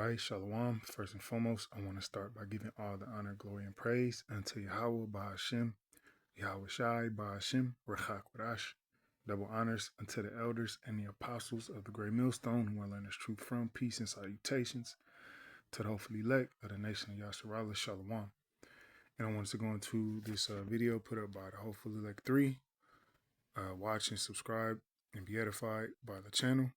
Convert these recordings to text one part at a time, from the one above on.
Shai, Shalom. First and foremost, I want to start by giving all the honor, glory, and praise unto Yahweh, Bahashem, Yahweh Shai, Bahashem, Rechak Wadash. Double honors unto the elders and the apostles of the great millstone who I learned this truth from. Peace and salutations to the hopefully elect of the nation of Yasharallah, Shalom. And I wanted to go into this video put up by the hopefully elect 3. Watch and subscribe and be edified by the channel.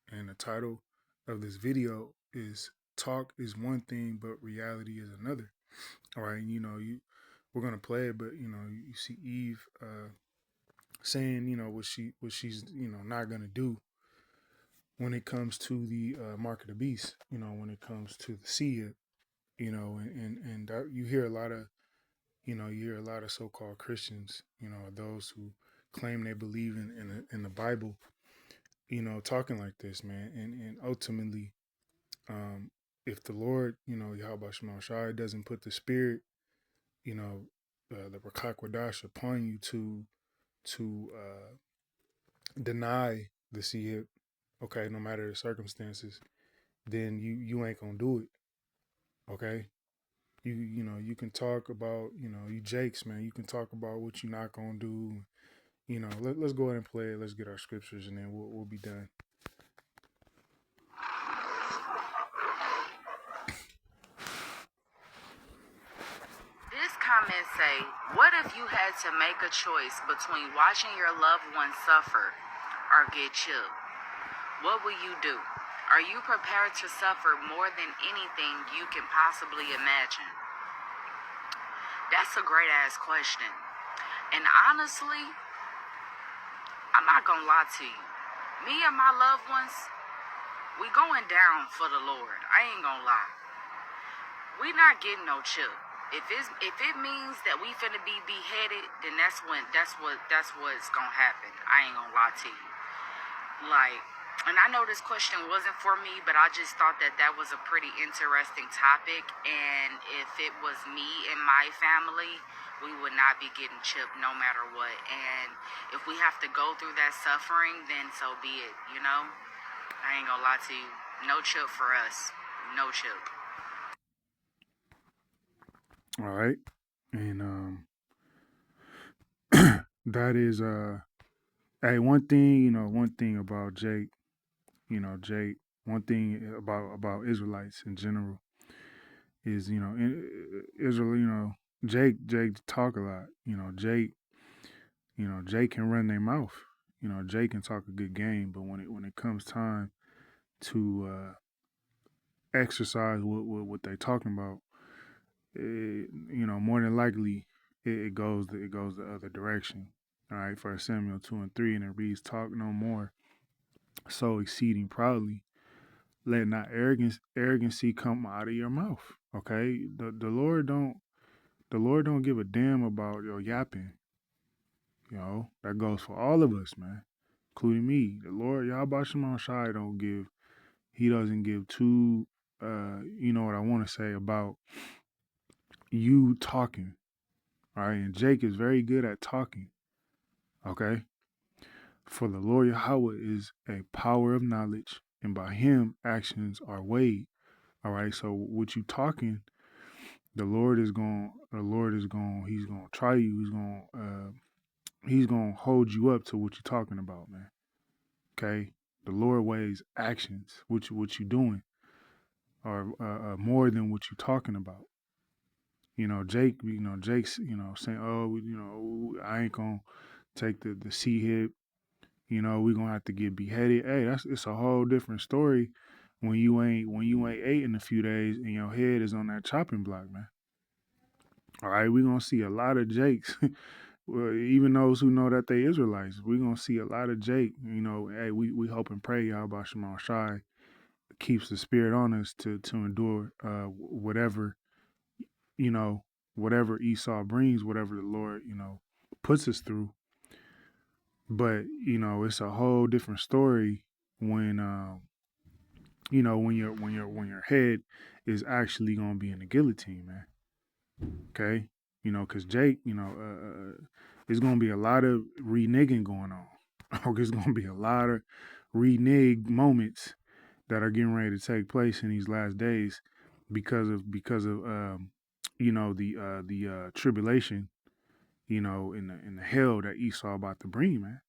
And the title of this video is "Talk is one thing, but reality is another." All right, we're gonna play it, but you see Eve saying what she's not gonna do when it comes to the mark of the beast. When it comes to the seed, and you hear a lot of so-called Christians, those who claim they believe in the Bible, talking like this, man, and ultimately. If the Lord, Yahweh Shema Shai, doesn't put the spirit, the Rakak Wadash upon you to deny the Sihib, okay, no matter the circumstances, then you ain't gonna do it, okay? You can talk about, you Jakes, man, you can talk about what you're not gonna do. Let's go ahead and play it. Let's get our scriptures, and then we'll be done. Comments say, what if you had to make a choice between watching your loved one suffer or get chilled? What will you do? Are you prepared to suffer more than anything you can possibly imagine? That's a great ass question. And honestly, I'm not gonna lie to you. Me and my loved ones, we going down for the Lord. I ain't gonna lie. We not getting no chill. If it means that we finna be beheaded, then that's what's gonna happen. I ain't gonna lie to you. And I know this question wasn't for me, but I just thought that was a pretty interesting topic. And if it was me and my family, we would not be getting chipped no matter what. And if we have to go through that suffering, then so be it. I ain't gonna lie to you. No chip for us. No chip. All right, and that is hey, one thing about Jake, Jake, one thing about Israelites in general is in Israel, Jake talk a lot. Jake can run their mouth. Jake can talk a good game, but when it comes time to exercise what they talking about, more than likely it goes the other direction. All right, 1 Samuel 2:3, and it reads, "Talk no more, so exceeding proudly. Let not arrogancy come out of your mouth." Okay, the Lord don't give a damn about your yapping. That goes for all of us, man, including me. The Lord Yahweh Shema Shai he doesn't give two. What I want to say about you talking. All right, and Jake is very good at talking. Okay, for the Lord Yahweh is a power of knowledge, and by Him actions are weighed. All right, so what you talking, the Lord is going. He's going to try you. He's going to hold you up to what you're talking about, man. Okay, the Lord weighs actions, what you doing, or more than what you're talking about. Jake's, saying, "Oh, I ain't gonna take the C hip. We're gonna have to get beheaded." Hey, it's a whole different story when you ain't ate in a few days and your head is on that chopping block, man. All right, we're gonna see a lot of Jakes. Well, even those who know that they Israelites, we're gonna see a lot of Jake. Hey, we hope and pray Yahweh Shema Shai keeps the spirit on us to endure whatever whatever Esau brings, whatever the Lord, puts us through. But, it's a whole different story when when your head is actually gonna be in the guillotine, man. Okay? Cause Jake, there's gonna be a lot of reneging going on. There's gonna be a lot of renege moments that are getting ready to take place in these last days because of the tribulation, in the hell that Esau about to bring, man.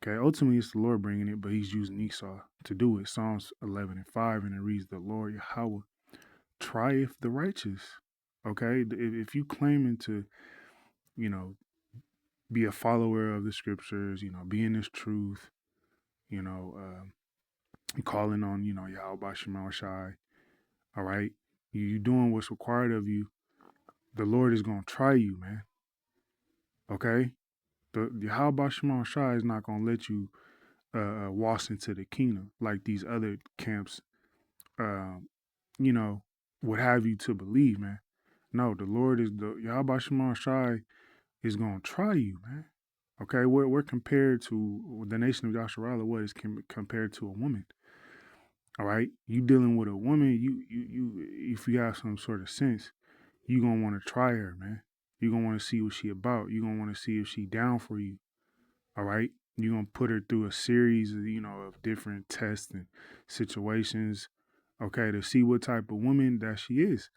Okay, ultimately it's the Lord bringing it, but He's using Esau to do it. Psalms 11:5, and it reads, "The Lord Yahweh trieth the righteous." Okay, if you claiming to, you know, be a follower of the scriptures, be in this truth, you know, calling on, Yahweh Shema Shai, all right, you doing what's required of you, the Lord is gonna try you, man. Okay, the Yahweh Shema Shai is not gonna let you waltz into the kingdom like these other camps, um, you know, would have you to believe, man. No, the Yahweh Shema Shai is gonna try you, man. Okay, we're compared to the nation of Yasharala. What is compared to a woman? All right, you dealing with a woman. If you have some sort of sense, you gonna want to try her, man. You gonna want to see what she about. You gonna want to see if she down for you. All right, you gonna put her through a series of of different tests and situations. Okay, to see what type of woman that she is,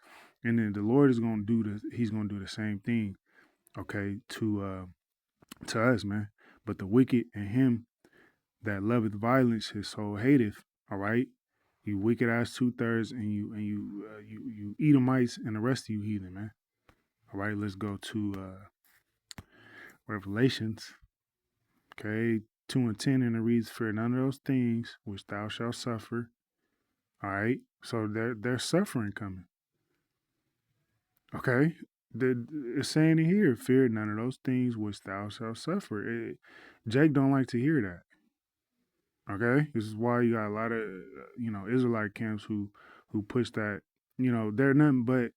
and then the Lord is gonna do the. He's gonna do the same thing. Okay, to us, man. But the wicked and him that loveth violence, his soul hateth. All right, you wicked ass 2/3, and you Edomites and the rest of you heathen, man. All right, let's go to Revelations. Okay, 2:10, and it reads, "Fear none of those things which thou shalt suffer." All right, so there's suffering coming. Okay, it's saying it here, "Fear none of those things which thou shalt suffer." Jake don't like to hear that. Okay, this is why you got a lot of Israelite camps who push that. They're nothing but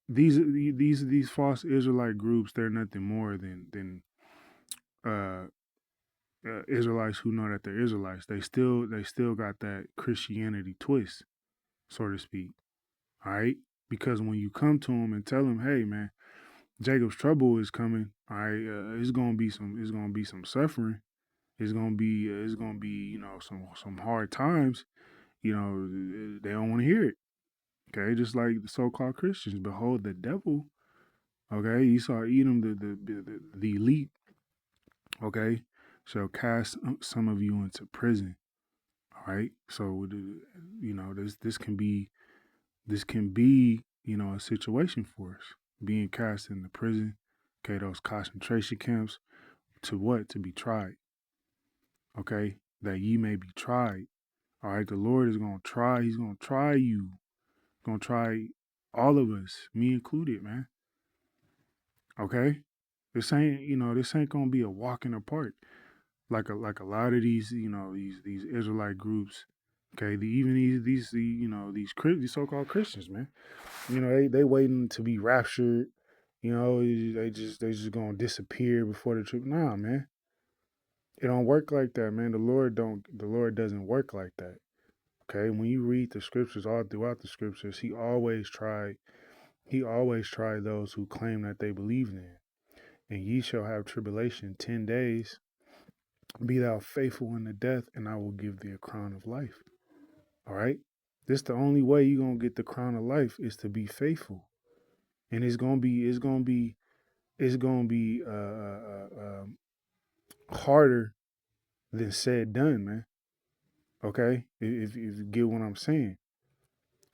these false Israelite groups. They're nothing more than uh, Israelites who know that they're Israelites. They still got that Christianity twist, so to speak. All right, because when you come to them and tell them, "Hey, man, Jacob's trouble is coming. All right, it's gonna be some suffering. It's gonna be some hard times." They don't want to hear it. Okay, just like the so-called Christians. Behold, the devil. Okay, Esau Edom, the elite. Okay, shall cast some of you into prison. All right, so this can be a situation for us being cast into prison. Okay, those concentration camps to what? To be tried. Okay, that ye may be tried. All right, the Lord is gonna try. He's gonna try you. Gonna try all of us, me included, man. Okay, this ain't gonna be a walk in the park like a lot of these Israelite groups. Okay, even these so-called Christians, man. They waiting to be raptured. They just gonna disappear before the trip. Nah, man, it don't work like that, man. The Lord doesn't work like that. Okay, when you read the scriptures, all throughout the scriptures, he always tried those who claim that they believed in. And ye shall have tribulation 10 days. Be thou faithful unto death, and I will give thee a crown of life. All right, this the only way you're gonna get the crown of life is to be faithful, and it's gonna be harder than said done, man. Okay, if you get what I'm saying.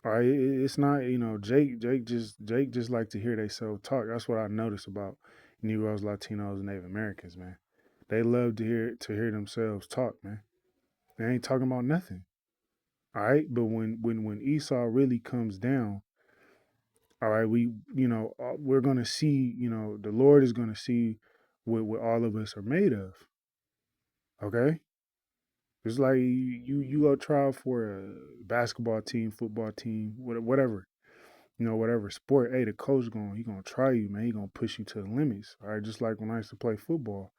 All right, it's not Jake just like to hear they self talk. That's what I notice about Negroes, Latinos, and Native Americans, man. They love to hear themselves talk, man. They ain't talking about nothing. All right, but when Esau really comes down, all right, we're gonna see, the Lord is gonna see what all of us are made of. Okay, it's like you go try for a basketball team, football team, whatever. Whatever sport, hey, the coach he gonna try you, man. He gonna push you to the limits. All right, just like when I used to play football.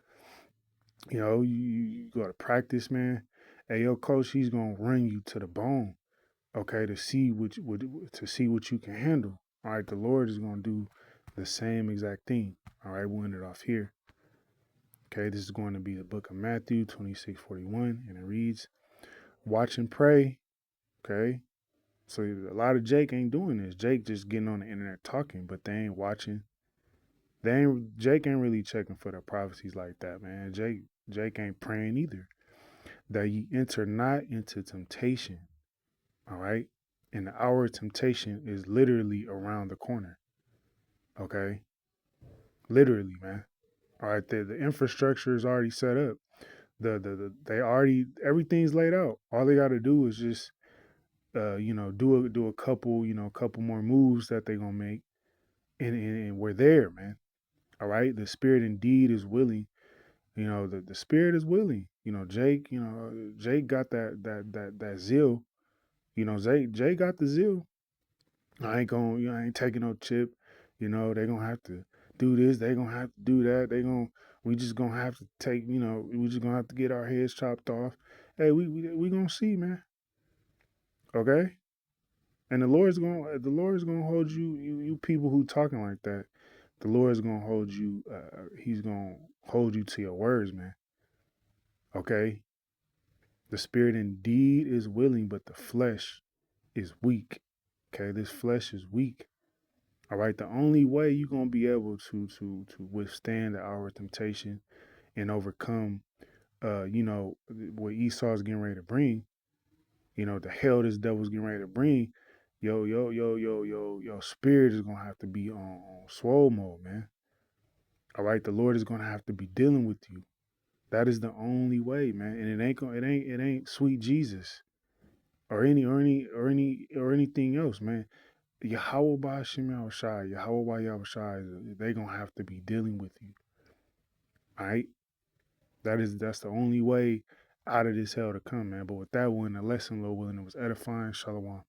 You go to practice, man. Hey, your coach, he's gonna run you to the bone, okay, to see what you can handle. All right, the Lord is gonna do the same exact thing. All right, we'll end it off here. Okay, this is going to be the book of Matthew 26:41, and it reads, "Watch and pray Okay. So a lot of Jake ain't doing this. Jake just getting on the internet talking, but they ain't watching. Jake ain't really checking for the prophecies like that, man. Jake ain't praying either. That ye enter not into temptation. All right. And the hour of temptation is literally around the corner. Okay. Literally, man. All right. The infrastructure is already set up. They already everything's laid out. All they got to do is just do a couple couple more moves that they gonna make, and we're there, man. All right, the spirit indeed is willing. The spirit is willing. Jake got that zeal. Jake got the zeal. I ain't taking no chip. They gonna have to do this. They gonna have to do that. We just gonna have to take. We just gonna have to get our heads chopped off. Hey, we gonna see, man. Okay. And the Lord is gonna hold you people who talking like that. The Lord is gonna hold you. He's gonna hold you to your words, man. Okay. The spirit indeed is willing, but the flesh is weak. Okay, this flesh is weak. All right. The only way you're gonna be able to withstand the hour of temptation and overcome, what Esau's getting ready to bring. The hell this devil's getting ready to bring. Yo, spirit is gonna have to be on swole mode, man. All right, the Lord is gonna have to be dealing with you. That is the only way, man. And it ain't sweet Jesus or anything else, man. Yahweh Ba'Shem Yahushai, Yahweh Yahushai, they gonna have to be dealing with you. All right, that's the only way out of this hell to come, man. But with that one, the lesson, Lord willing, it was edifying. Shalom.